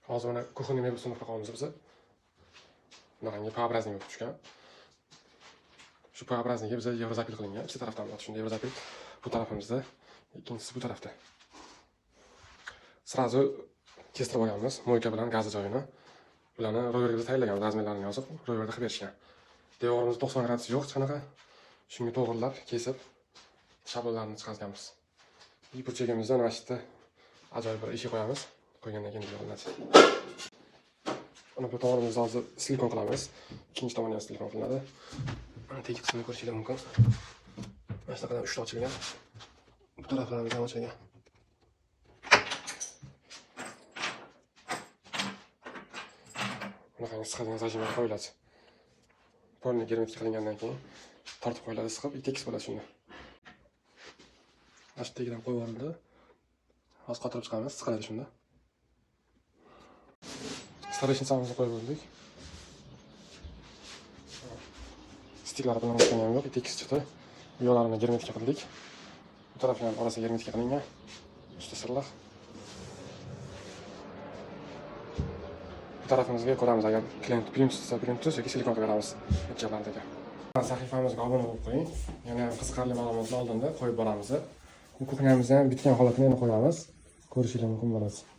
Hozir mana kuxonniy mebelsini qilamiz biz. Bunaqangi P-образный bo'lib tushgan. Shu P-образныйga biz yevrozapil qilingan. Ikkita tarafdan bo'ladi. Shunda yevrozapil bu tarafimizda, ikkinchisi bu tarafda. Srazu kestirib olganmiz moyka bilan gazi joyini. Bularni roverga tayyorlagan, razmerlarini yozib, roverda qilib berishgan. Devorimizda 90 gradus yo'q, hech qanaqa. Shunga to'g'rilab, kesib, shablonlarni chiqarganmiz. Burchagimizda mana shu yerda ajoyib bir eshik qo'yamiz. Qo'ygandan keyin yo'llanadi. Uni bu to'g'rimizni hozir silikon qilamiz. Ikkinchi tomoni ham silikon qilinadi. Mana tegi qismini ko'rishingiz mumkin. Mana shu qadar 3 ta ochilgan. Bu taraflarimiz ham ochilgan. Bunaqangi siqadigan zajimlar qo'yiladi. Polni germetik qilingandan keyin tortib qo'yiladi, siqib, tekis bo'ladi shunda. Mana shu tagidan qo'yib yuborildi. Hozir qotirib chiqamiz, siqiladi shunda. Starishnicamizni qo'yib bo'ldik. Stiklari bilan o'tgan yo'q, tekis chiqdi. Bu yo'llarini germetik qildik. Bu tarafini ham orasiga germetik qilingan. Usti sirliq. Bu tarafimizga ko'ramiz agar klient printus yoki silikon qilamiz hujjatlardagi. Sahifamizga obuna bo'lib qo'ying. Yana qiziqarli ma'lumotlar oldinda qo'yib boramiz. Bu kuxnyamizni ham bitgan holatini yana qo'yamiz. Ko'rishingiz mumkin bo'ladi.